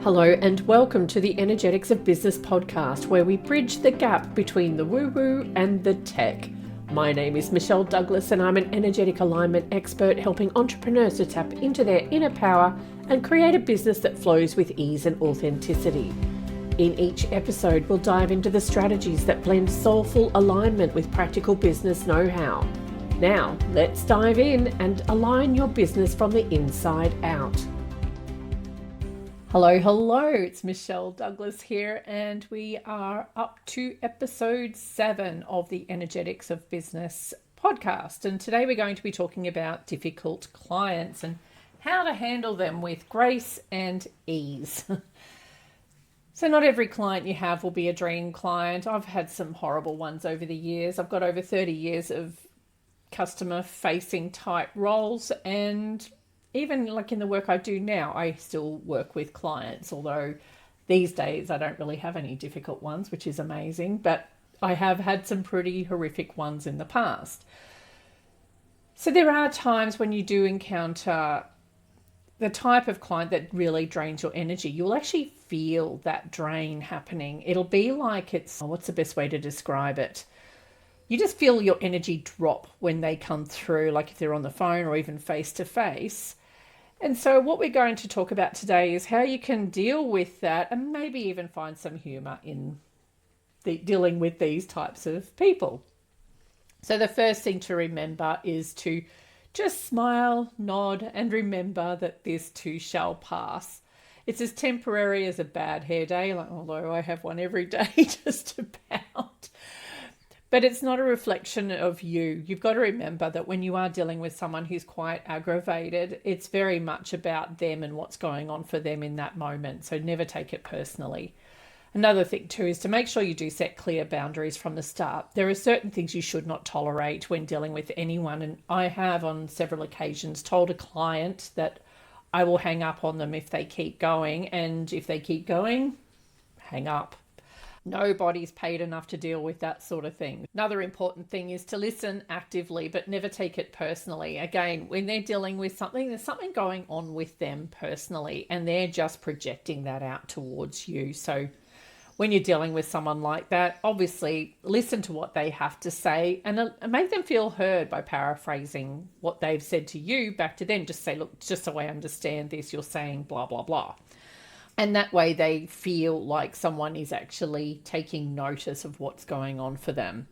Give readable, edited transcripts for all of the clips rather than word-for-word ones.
Hello and welcome to the Energetics of Business podcast, where we bridge the gap between the woo-woo and the tech. My name is Michelle Douglas and I'm an energetic alignment expert helping entrepreneurs to tap into their inner power and create a business that flows with ease and authenticity. In each episode, we'll dive into the strategies that blend soulful alignment with practical business know-how. Now, let's dive in and align your business from the inside out. Hello, it's Michelle Douglas here, and we are up to episode 7 of the Energetics of Business podcast. And today we're going to be talking about difficult clients and how to handle them with grace and ease. So not every client you have will be a dream client. I've had some horrible ones over the years. I've got over 30 years of customer facing type roles, and even like in the work I do now, I still work with clients, although these days I don't really have any difficult ones, which is amazing, but I have had some pretty horrific ones in the past. So there are times when you do encounter the type of client that really drains your energy. You'll actually feel that drain happening. It'll be like what's the best way to describe it? You just feel your energy drop when they come through, like if they're on the phone or even face to face. And so what we're going to talk about today is how you can deal with that and maybe even find some humor in dealing with these types of people. So the first thing to remember is to just smile, nod, and remember that this too shall pass. It's as temporary as a bad hair day, although I have one every day just about. But it's not a reflection of you. You've got to remember that when you are dealing with someone who's quite aggravated, it's very much about them and what's going on for them in that moment. So never take it personally. Another thing too is to make sure you do set clear boundaries from the start. There are certain things you should not tolerate when dealing with anyone. And I have on several occasions told a client that I will hang up on them if they keep going. And if they keep going, hang up. Nobody's paid enough to deal with that sort of thing. Another important thing is to listen actively, but never take it personally. Again, when they're dealing with something, there's something going on with them personally, and they're just projecting that out towards you. So when you're dealing with someone like that, obviously listen to what they have to say and make them feel heard by paraphrasing what they've said to you back to them. Just say, look, just so I understand this, you're saying blah, blah, blah. And that way they feel like someone is actually taking notice of what's going on for them.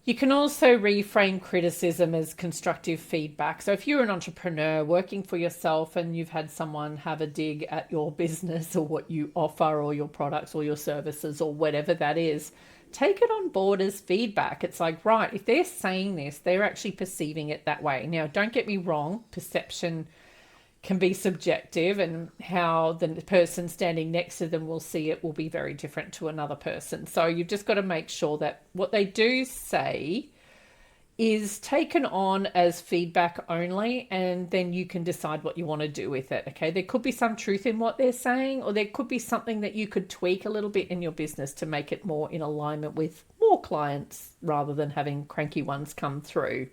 You can also reframe criticism as constructive feedback. So if you're an entrepreneur working for yourself and you've had someone have a dig at your business or what you offer or your products or your services or whatever that is, take it on board as feedback. It's like, right, if they're saying this, they're actually perceiving it that way. Now, don't get me wrong, perception can be subjective, and how the person standing next to them will see it will be very different to another person. So you've just got to make sure that what they do say is taken on as feedback only, and then you can decide what you want to do with it. Okay, there could be some truth in what they're saying, or there could be something that you could tweak a little bit in your business to make it more in alignment with more clients rather than having cranky ones come through.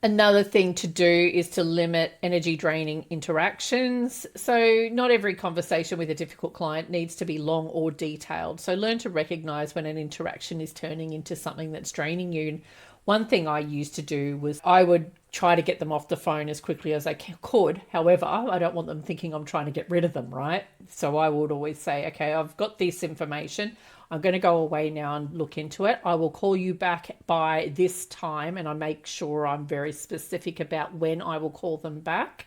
Another thing to do is to limit energy draining interactions. So not every conversation with a difficult client needs to be long or detailed. So learn to recognize when an interaction is turning into something that's draining you. And one thing I used to do was I would try to get them off the phone as quickly as I could. However, I don't want them thinking I'm trying to get rid of them, right? So I would always say, okay, I've got this information. I'm going to go away now and look into it. I will call you back by this time, and I make sure I'm very specific about when I will call them back.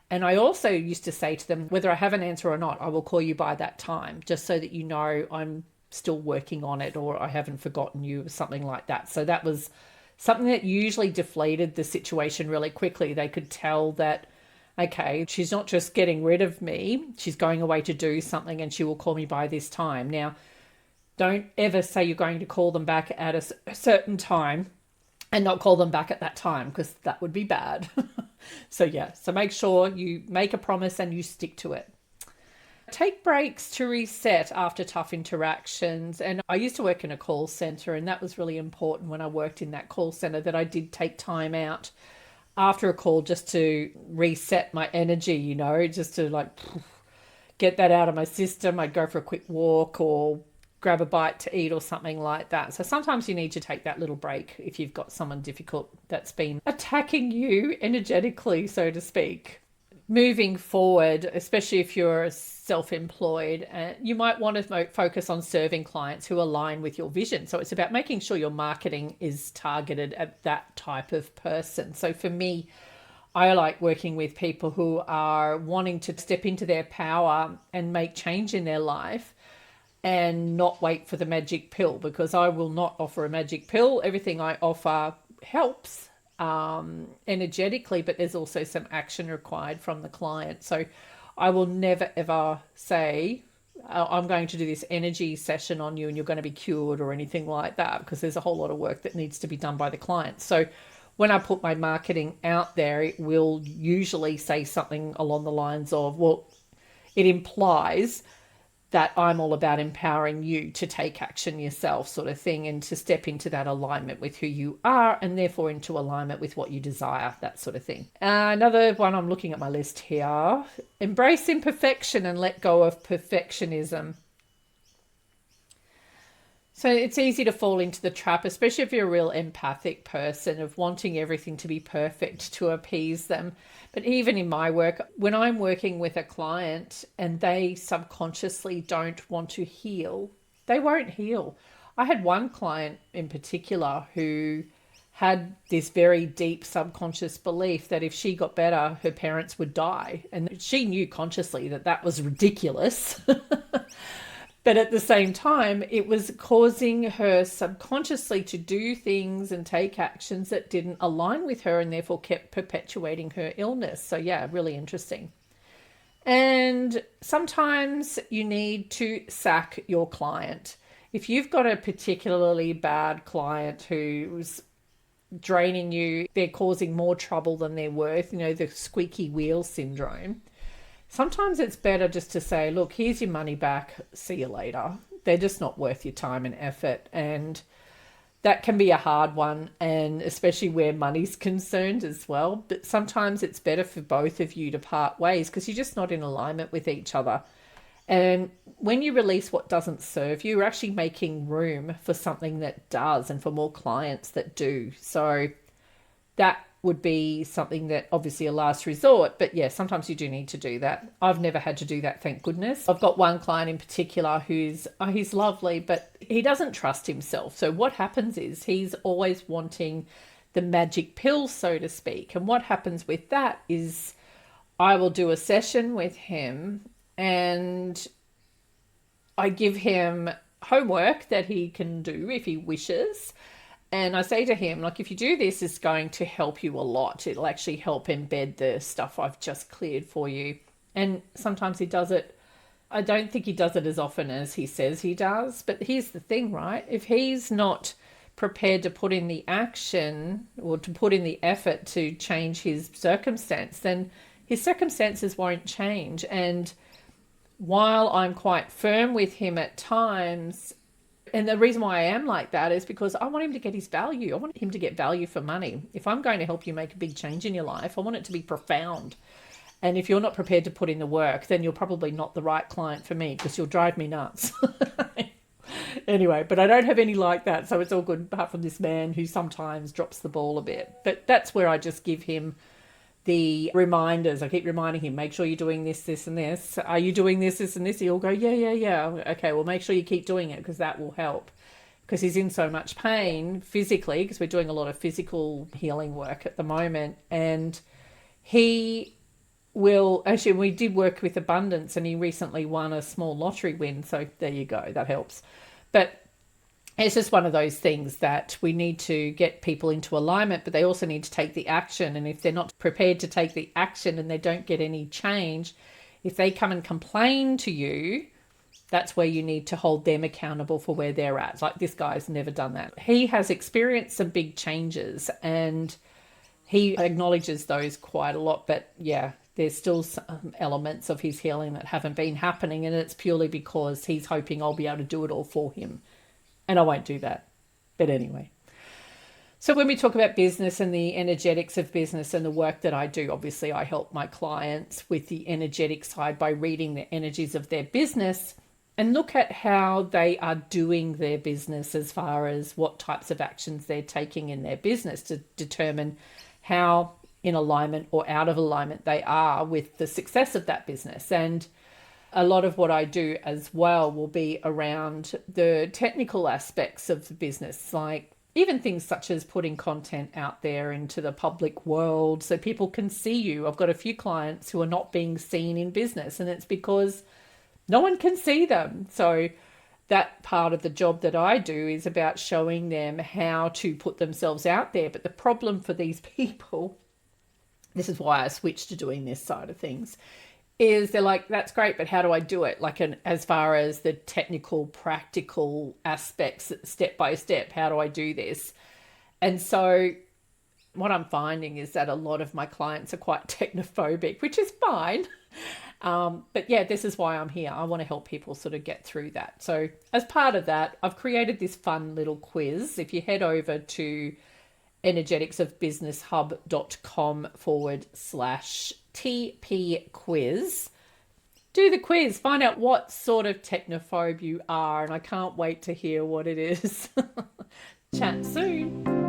And I also used to say to them, whether I have an answer or not, I will call you by that time, just so that you know I'm still working on it or I haven't forgotten you or something like that. So that was something that usually deflated the situation really quickly. They could tell that, okay, she's not just getting rid of me, she's going away to do something and she will call me by this time. Now, don't ever say you're going to call them back at a certain time and not call them back at that time, because that would be bad. So make sure you make a promise and you stick to it. Take breaks to reset after tough interactions. And I used to work in a call center, and that was really important when I worked in that call center, that I did take time out after a call just to reset my energy, just to like get that out of my system. I'd go for a quick walk or grab a bite to eat or something like that. So sometimes you need to take that little break if you've got someone difficult that's been attacking you energetically, so to speak. Moving forward, especially if you're self-employed, you might want to focus on serving clients who align with your vision. So it's about making sure your marketing is targeted at that type of person. So for me, I like working with people who are wanting to step into their power and make change in their life and not wait for the magic pill, because I will not offer a magic pill. Everything I offer helps energetically, but there's also some action required from the client. So I will never ever say, I'm going to do this energy session on you and you're going to be cured or anything like that, because there's a whole lot of work that needs to be done by the client. So when I put my marketing out there, it will usually say something along the lines of, well, it implies that I'm all about empowering you to take action yourself, sort of thing, and to step into that alignment with who you are and therefore into alignment with what you desire, that sort of thing. Another one, I'm looking at my list here: embrace imperfection and let go of perfectionism. So it's easy to fall into the trap, especially if you're a real empathic person, of wanting everything to be perfect to appease them. But even in my work, when I'm working with a client and they subconsciously don't want to heal, they won't heal. I had one client in particular who had this very deep subconscious belief that if she got better, her parents would die. And she knew consciously that that was ridiculous. But at the same time, it was causing her subconsciously to do things and take actions that didn't align with her and therefore kept perpetuating her illness. So yeah, really interesting. And sometimes you need to sack your client. If you've got a particularly bad client who's draining you, they're causing more trouble than they're worth, the squeaky wheel syndrome. Sometimes it's better just to say, look, here's your money back. See you later. They're just not worth your time and effort. And that can be a hard one, and especially where money's concerned as well. But sometimes it's better for both of you to part ways because you're just not in alignment with each other. And when you release what doesn't serve you, you're actually making room for something that does and for more clients that do. So that would be something that obviously a last resort, but yeah, sometimes you do need to do that. I've never had to do that, thank goodness. I've got one client in particular who's he's lovely, but he doesn't trust himself. So what happens is he's always wanting the magic pill, so to speak. And what happens with that is I will do a session with him and I give him homework that he can do if he wishes. And I say to him, like, if you do this, it's going to help you a lot. It'll actually help embed the stuff I've just cleared for you. And sometimes he does it. I don't think he does it as often as he says he does. But here's the thing, right? If he's not prepared to put in the action or to put in the effort to change his circumstance, then his circumstances won't change. And while I'm quite firm with him at times, and the reason why I am like that is because I want him to get his value. I want him to get value for money. If I'm going to help you make a big change in your life, I want it to be profound. And if you're not prepared to put in the work, then you're probably not the right client for me because you'll drive me nuts. Anyway, but I don't have any like that. So it's all good apart from this man who sometimes drops the ball a bit. But that's where I just give him the reminders. I keep reminding him, make sure you're doing this, this, and this. Are you doing this, this, and this? He'll go, yeah. Okay, well, make sure you keep doing it because that will help. Because he's in so much pain physically, because we're doing a lot of physical healing work at the moment. And he will, actually, we did work with abundance and he recently won a small lottery win. So there you go, that helps. But it's just one of those things that we need to get people into alignment, but they also need to take the action. And if they're not prepared to take the action and they don't get any change, if they come and complain to you, that's where you need to hold them accountable for where they're at. Like, this guy's never done that. He has experienced some big changes and he acknowledges those quite a lot. But yeah, there's still some elements of his healing that haven't been happening. And it's purely because he's hoping I'll be able to do it all for him. And I won't do that. But anyway. So when we talk about business and the energetics of business and the work that I do, obviously I help my clients with the energetic side by reading the energies of their business and look at how they are doing their business as far as what types of actions they're taking in their business to determine how in alignment or out of alignment they are with the success of that business. And a lot of what I do as well will be around the technical aspects of the business, like even things such as putting content out there into the public world so people can see you. I've got a few clients who are not being seen in business, and it's because no one can see them. So that part of the job that I do is about showing them how to put themselves out there. But the problem for these people, this is why I switched to doing this side of things, is they're like, that's great, but how do I do it? Like, as far as the technical, practical aspects, step by step, how do I do this? And so what I'm finding is that a lot of my clients are quite technophobic, which is fine. But yeah, this is why I'm here. I want to help people sort of get through that. So as part of that, I've created this fun little quiz. If you head over to energeticsofbusinesshub.com/TP quiz. Do the quiz, find out what sort of technophobe you are, and I can't wait to hear what it is. Chat soon.